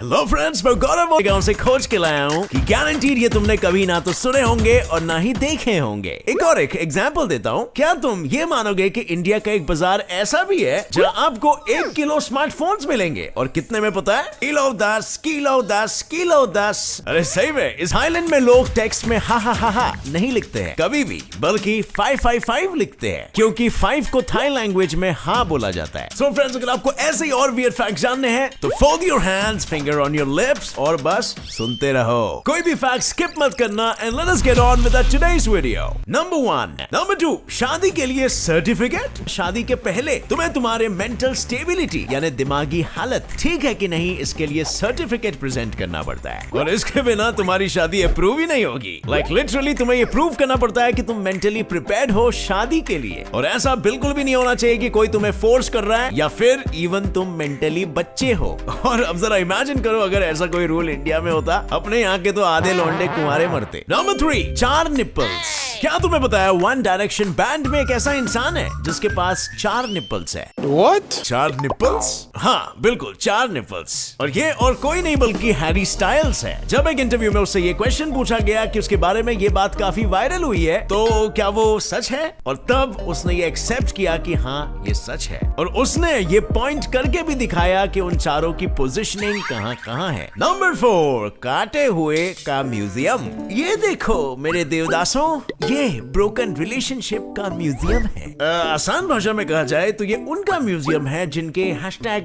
Hello friends, मैं गौरव गांव से खोज के लाया हूँ कि गारंटीड ये तुमने कभी ना तो सुने होंगे और ना ही देखे होंगे। एक एग्जांपल देता हूँ। क्या तुम ये मानोगे कि इंडिया का एक बाजार ऐसा भी है जहाँ आपको 1 किलो स्मार्टफोन्स मिलेंगे और कितने में पता है? Kilo 10 kilo 10 kilo 10। अरे सही में इस आइलैंड में लोग टेक्स्ट में हा नहीं लिखते हैं कभी भी, बल्कि 555 लिखते हैं, क्योंकि 5 को थाई लैंग्वेज में हाँ बोला जाता है। सो फ्रेंड्स, अगर आपको ऐसे ही और वियर्ड फैक्ट जानने हैं तो fold your hands, finger on your lips और बस सुनते रहो। कोई भी फैक्ट स्किप मत करना and let us get on with today's video. Number 1। Number 2, शादी के लिए सर्टिफिकेट। शादी के पहले तुम्हें तुम्हारे मेंटल स्टेबिलिटी यानी दिमागी हालत ठीक है कि नहीं, इसके लिए सर्टिफिकेट प्रेजेंट करना पड़ता है और इसके बिना तुम्हारी शादी अप्रूव ही नहीं होगी। लाइक लिटरली तुम्हें ये प्रूव करना पड़ता है कि तुम मेंटली प्रिपेयर्ड हो शादी के लिए। और ऐसा बिल्कुल भी नहीं होना चाहिए कि कोई तुम्हें फोर्स कर रहा है या फिर इवन तुम मेंटली बच्चे हो। और अब जरा इमेजिन करो अगर ऐसा कोई रूल इंडिया में होता, अपने यहाँ के तो आधे लौंडे कुंवारे मरते। Number 3, 4 nipples. क्या तुम्हें पता है वन डायरेक्शन बैंड में एक ऐसा इंसान है जिसके पास 4 निप्पल्स है? What? 4 निप्पल्स? हाँ बिल्कुल, 4 निप्पल्स। और ये और कोई नहीं बल्कि हैरी स्टाइल्स है। जब एक इंटरव्यू में उससे ये क्वेश्चन पूछा गया कि उसके बारे में ये बात काफी वायरल हुई है तो क्या वो सच है, और तब उसने ये एक्सेप्ट किया कि हाँ ये सच है। और उसने ये पॉइंट करके भी दिखाया कि उन चारों की पोजीशनिंग कहाँ है। नंबर 4, काटे हुए का म्यूजियम। ये देखो मेरे देवदासों, ये ब्रोकन रिलेशनशिप का म्यूजियम है। आसान भाषा में कहा जाए तो ये उनका म्यूजियम है जिनके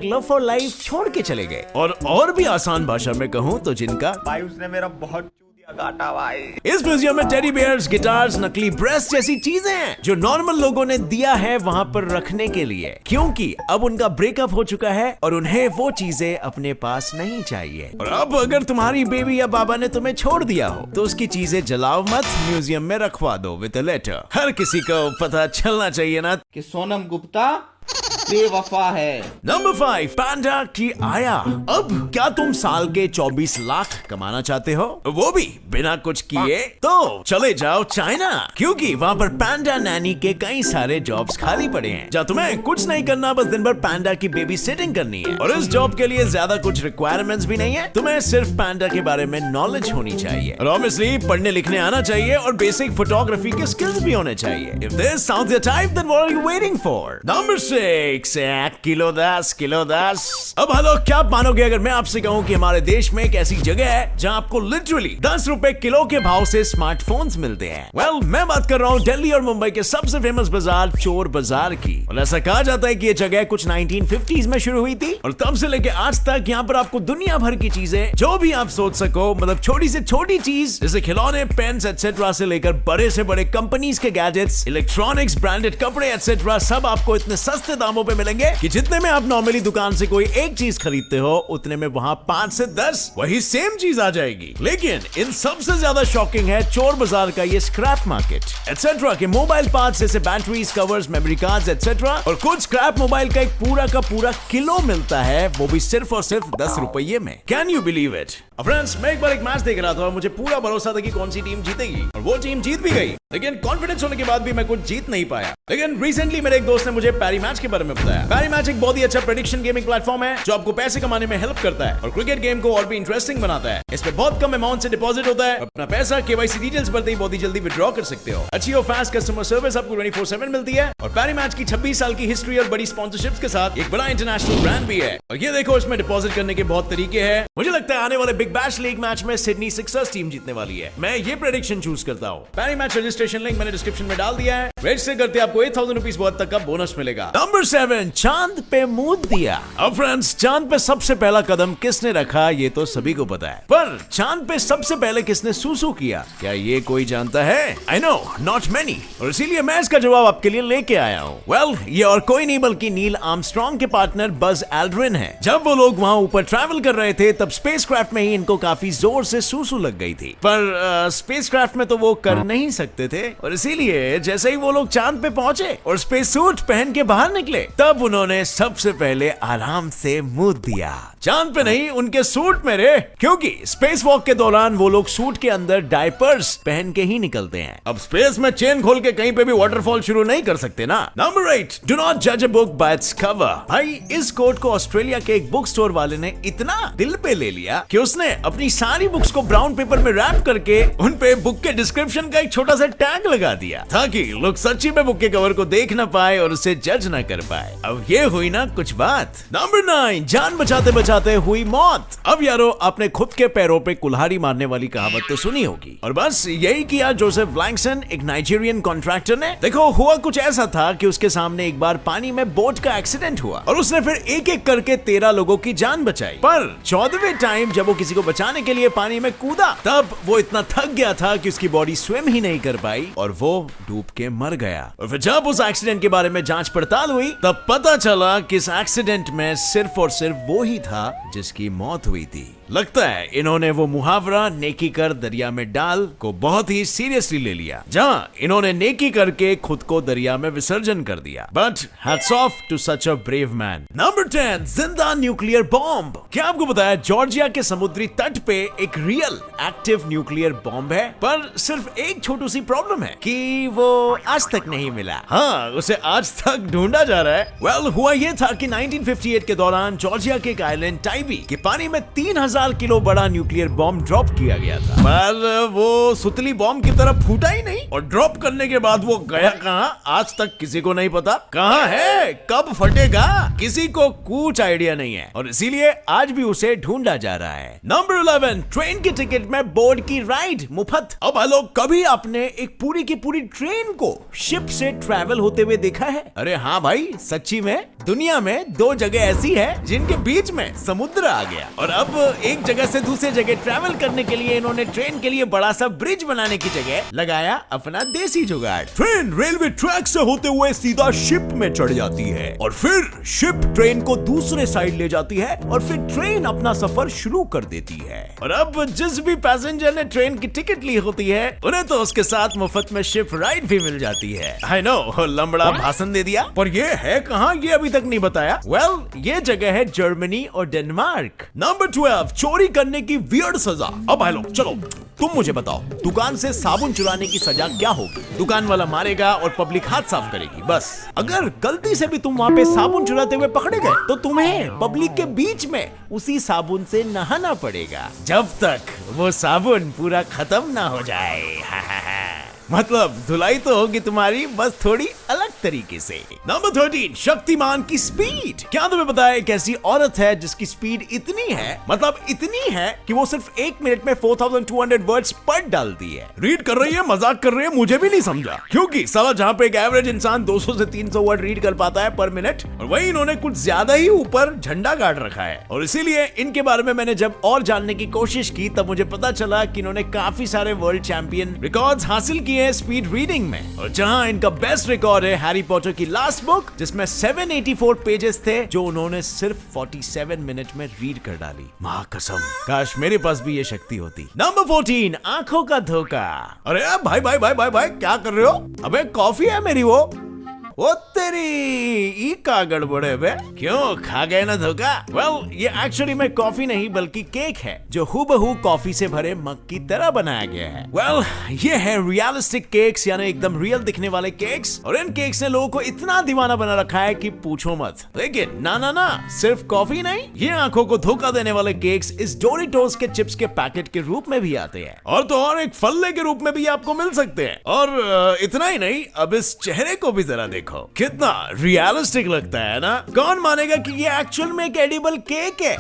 #LoveForLife छोड़ के चले गए। और भी आसान भाषा में कहूँ तो जिनका भाई उसने मेरा बहुत काटा भाई। इस म्यूजियम में टेडी बियर्स, गिटार्स, नकली ब्रेस्ट जैसी चीजें हैं जो नॉर्मल लोगों ने दिया है वहाँ पर रखने के लिए, क्योंकि अब उनका ब्रेकअप हो चुका है और उन्हें वो चीजें अपने पास नहीं चाहिए। और अब अगर तुम्हारी बेबी या बाबा ने तुम्हें छोड़ दिया हो तो उसकी चीजें जलाओ मत, म्यूजियम में रखवा दो विद अ लेटर। हर किसी को पता चलना चाहिए ना कि सोनम गुप्ता बेवफा है। नंबर 5, पांडा की आया। अब क्या तुम साल के 24 लाख कमाना चाहते हो, वो भी बिना कुछ किए? तो चले जाओ चाइना, क्योंकि वहाँ पर पांडा नैनी के कई सारे जॉब्स खाली पड़े हैं जहाँ तुम्हें कुछ नहीं करना, बस दिन भर पांडा की बेबी सिटिंग करनी है। और इस जॉब के लिए ज्यादा कुछ रिक्वायरमेंट्स भी नहीं है, तुम्हें सिर्फ पांडा के बारे में नॉलेज होनी चाहिए और ऑब्वियसली पढ़ने लिखने आना चाहिए और बेसिक फोटोग्राफी के स्किल्स भी होने चाहिए। If this sounds your type, then what are you waiting for? Number 6, kilo 10 kilo 10। अब हेलो, क्या मानोगे अगर मैं आपसे कहूँ कि हमारे देश में एक ऐसी जगह है जहाँ आपको लिटरली 10 रुपए किलो के भाव से स्मार्टफोन्स मिलते हैं? वेल, मैं बात कर रहा हूँ दिल्ली और मुंबई के सबसे फेमस बाजार चोर बाजार की। और ऐसा कहा जाता है कि ये जगह कुछ 1950s में शुरू हुई थी और तब से लेके आज तक यहाँ पर आपको दुनिया भर की चीजें जो भी आप सोच सको, मतलब छोटी से छोटी चीज जैसे खिलौने, पेन्स एटसेट्रा से लेकर बड़े से बड़े कंपनीज के गैजेट्स, इलेक्ट्रॉनिक्स, ब्रांडेड कपड़े एटसेट्रा, सब आपको इतने सस्ते दामों पे मिलेंगे कि जितने में आप नॉर्मली दुकान से कोई एक चीज खरीदते हो उतने में वहां 5 से 10 वही सेम चीज आ जाएगी। लेकिन इन सबसे ज्यादा शॉकिंग है चोर बाजार का ये स्क्रैप मार्केट एटसेट्रा के मोबाइल पार्ट्स जैसे batteries, covers, memory cards etcetera, और कुछ स्क्रैप मोबाइल का एक पूरा का पूरा किलो मिलता है, वो भी सिर्फ और सिर्फ 10 रुपये में। Can you believe it? Friends, मैं एक बार एक मैच देख रहा था और मुझे पूरा भरोसा था कि कौन सी टीम जीतेगी और वो टीम जीत भी गई, लेकिन कॉन्फिडेंस होने के बाद भी मैं कुछ जीत नहीं पाया। लेकिन रिसेंटली मेरे एक दोस्त ने मुझे पैरी मैच के बारे में बताया। पैरी मैच एक बहुत ही अच्छा प्रेडिक्शन गेमिंग प्लेटफॉर्म है जो आपको पैसे कमाने में हेल्प करता है और क्रिकेट गेम को और भी इंटरेस्टिंग बनाता है। इसमें बहुत कम अमाउंट से डिपॉजिट होता है, अपना पैसा केवाईसी डिटेल्स भरते ही बहुत ही जल्दी विड्रॉ कर सकते हो। अच्छी और फास्ट कस्टमर सर्विस आपको 24/7 मिलती है और पैरी मैच की 26 साल की हिस्ट्री और बड़ी स्पॉन्सरशिप्स के साथ एक बड़ा इंटरनेशनल ब्रांड भी है। और ये देखो, इसमें डिपॉजिट करने के बहुत तरीके हैं। मुझे लगता है आने वाले बिग बैश लीग मैच में सिडनी सिक्सर्स टीम जीतने वाली है। मैं ये प्रेडिक्शन चूज करता हूँ। पैरी मैच रजिस्ट्रेशन लिंक मैंने डिस्क्रिप्शन में डाल दिया है, रजिस्टर करते आपको 8000 रुपीज वर्थ तक का बोनस मिलेगा। नंबर 7, चांद पे मुंह दिया। अब फ्रेंड्स, चांद पे सबसे पहला कदम किसने रखा ये तो सभी को पता है, पर चांद पे सबसे पहले किसने सूसू किया, क्या ये कोई जानता है? आई नो नॉट मेनी, और इसीलिए मैं इसका जवाब आपके लिए लेके आया हूँ। वेल, ये और कोई नहीं बल्कि नील आर्मस्ट्रांग के पार्टनर बज एल्ड्रिन है। जब वो लोग वहाँ ऊपर ट्रैवल कर रहे थे तब स्पेसक्राफ्ट में ही इनको काफी जोर से सूसू लग गई थी, पर स्पेसक्राफ्ट में तो वो कर नहीं सकते थे और इसीलिए जैसे ही वो वो लोग चांद पे पहुंचे और स्पेस सूट पहन के बाहर निकले, तब उन्होंने सबसे पहले आराम से मुंह दिया। चांद पे नहीं, उनके सूट में रे, क्योंकि स्पेस वॉक के दौरान वो लोग सूट के अंदर डायपर्स पहन के ही निकलते हैं। अब स्पेस में चेन खोल के कहीं पे भी वाटरफॉल शुरू नहीं कर सकते ना। नंबर 8, डू नॉट जज a book by its cover. भाई, इस कोट को ऑस्ट्रेलिया के एक बुक स्टोर वाले ने इतना दिल पे ले लिया कि उसने अपनी सारी बुक्स को ब्राउन पेपर में रैप करके उन पे बुक के डिस्क्रिप्शन का एक छोटा सा टैग लगा दिया, ताकि लोग सच्ची में बुक के कवर को देख ना पाए और उसे जज ना कर पाए। अब ये हुई ना कुछ बात। नंबर 9, जान बचाते बचाते हुई मौत। अब यारो, आपने खुद के पैरों पे कुल्हाड़ी मारने वाली कहावत तो सुनी होगी, और बस यही किया जोसेफ ब्लैंकसन, एक नाइजीरियन कॉन्ट्रैक्टर ने। देखो, हुआ कुछ ऐसा था कि उसके सामने एक बार पानी में बोट का एक्सीडेंट हुआ और उसने फिर एक एक करके 13 लोगों की जान बचाई। पर 14वें टाइम जब वो किसी को बचाने के लिए पानी में कूदा, तब वो इतना थक गया था कि उसकी बॉडी स्विम ही नहीं कर पाई और वो डूब के मर गया। और फिर जब उस एक्सीडेंट के बारे में जांच पड़ताल हुई, तब पता चला कि इस एक्सीडेंट में सिर्फ और सिर्फ वो ही था जिसकी मौत हुई थी। लगता है इन्होंने वो मुहावरा नेकी कर दरिया में डाल को बहुत ही सीरियसली ले लिया, जहां इन्होंने नेकी करके खुद को दरिया में विसर्जन कर दिया। But hats off to such a brave man. Number 10, जिंदा न्यूक्लियर बॉम्ब। क्या आपको पता है जॉर्जिया के समुद्री तट पे एक रियल एक्टिव न्यूक्लियर बॉम्ब है, पर सिर्फ एक छोटी सी प्रॉब्लम है कि वो आज तक नहीं मिला। हाँ, उसे आज तक ढूंढा जा रहा है। वेल, हुआ ये था कि 1958 के दौरान जॉर्जिया के एक आइलैंड टाइबी के पानी में 3000 किलो बड़ा न्यूक्लियर बॉम्ब ड्रॉप किया गया था, पर वो सुतली बॉम्ब की तरह फूटा ही नहीं, और ड्रॉप करने के बाद वो गया कहां आज तक किसी को नहीं पता। कहां है, कब फटेगा, किसी को कुछ आइडिया नहीं है, और इसीलिए आज भी उसे ढूंढा जा रहा है। नंबर 11, ट्रेन की टिकट में बोर्ड की राइड मुफ्त। अब हेलो, कभी आपने एक पूरी की पूरी ट्रेन को शिप से ट्रैवल होते हुए देखा है? अरे हाँ भाई, सच्ची में दुनिया में 2 जगह ऐसी है जिनके बीच में समुद्र आ गया, और अब एक जगह से दूसरी जगह ट्रैवल करने के लिए इन्होंने ट्रेन के लिए बड़ा सा ब्रिज बनाने की जगह लगाया अपना देसी जुगाड़। ट्रेन रेलवे ट्रैक से होते हुए सीधा शिप में चढ़ जाती है, और फिर शिप ट्रेन को दूसरे साइड ले जाती है, और फिर ट्रेन अपना सफर शुरू कर देती है। और अब जिस भी पैसेंजर ने ट्रेन की टिकट ली होती है, उन्हें तो उसके साथ मुफ्त में शिप राइड भी मिल जाती है। आई नो, लंबड़ा भाषण दे दिया, पर ये है कहाँ, ये अभी तक नहीं बताया। वेल, ये जगह है जर्मनी और डेनमार्क। नंबर 12, चोरी करने की वियर्ड सजा। अब हेलो, चलो तुम मुझे बताओ, दुकान से साबुन चुराने की सजा क्या होगी? दुकान वाला मारेगा और पब्लिक हाथ साफ करेगी, बस। अगर गलती से भी तुम वहाँ पे साबुन चुराते हुए पकड़े गए, तो तुम्हें पब्लिक के बीच में उसी साबुन से नहाना पड़ेगा, जब तक वो साबुन पूरा खत्म ना हो जाए। मतलब धुलाई तो होगी तुम्हारी, बस थोड़ी अलग तरीके से। नंबर 13, शक्तिमान की स्पीड। क्या तुम्हें पता है एक ऐसी औरत है जिसकी स्पीड इतनी है, मतलब इतनी है कि वो सिर्फ 1 मिनट में 4200 वर्ड्स पर डालती है। रीड कर रही है, मजाक कर रही है, मुझे भी नहीं समझा, क्योंकि साला जहाँ पे एक एवरेज इंसान 200 से 300 वर्ड रीड कर पाता है पर मिनट, और वही इन्होंने कुछ ज्यादा ही ऊपर झंडा गाड़ रखा है। और इसीलिए इनके बारे में मैंने जब और जानने की कोशिश की, तब मुझे पता चला कि इन्होंने काफी सारे वर्ल्ड चैंपियन रिकॉर्ड्स हासिल किए स्पीड रीडिंग में, और जहां इनका बेस्ट रिकॉर्ड है हैरी पॉटर की लास्ट बुक, जिसमें 784 पेजेस थे, जो उन्होंने सिर्फ 47 मिनट में रीड कर डाली। मां कसम, काश मेरे पास भी ये शक्ति होती। नंबर 14, आंखों का धोखा। अरे भाई भाई भाई भाई भाई, क्या कर रहे हो? अबे कॉफी है मेरी, वो तेरी ई का गड़बड़ है बे, क्यों खा गए ना धोखा? वेल, ये एक्चुअली में कॉफी नहीं बल्कि केक है, जो हूबहू कॉफी से भरे मग की तरह बनाया गया है। वेल, ये है रियलिस्टिक केक्स, यानी एकदम रियल दिखने वाले केक्स, और इन केक्स ने लोगों को इतना दीवाना बना रखा है कि पूछो मत। लेकिन ना ना ना, सिर्फ कॉफी नहीं, ये आंखों को धोखा देने वाले केक्स इस डोरिटोस के चिप्स के पैकेट के रूप में भी आते हैं, और तो और एक फल्ले के रूप में भी आपको मिल सकते हैं। और इतना ही नहीं, अब इस चेहरे को भी जरा देखो, कितना रियलिस्टिक लगता है ना। कौन मानेगा कि ये एक्चुअल में एक एडिबल केक है?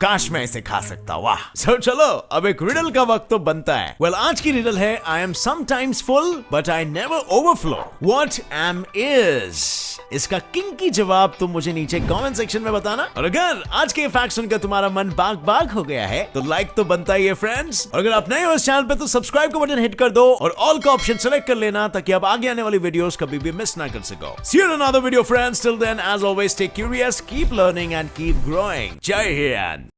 काश मैं इसे खा सकता, वाह। So, चलो अब एक रिडल का वक्त तो बनता है। वेल, आज की रिडल है, I am sometimes full but I never overflow, what am is. इसका किंकी जवाब तुम मुझे नीचे कमेंट सेक्शन में बताना, और अगर आज के फैक्ट सुनकर तुम्हारा मन बाग बाग हो गया है तो लाइक तो बनता ही है फ्रेंड्स, और अगर आप नए हो इस चैनल पे तो सब्सक्राइब का बटन हिट कर दो और ऑल का ऑप्शन सेलेक्ट कर लेना, ताकि आप आगे आने वाली वीडियोस कभी भी मिस ना कर सको। See you in another video friends, till then as always stay curious, keep learning and keep growing. जय हिंद।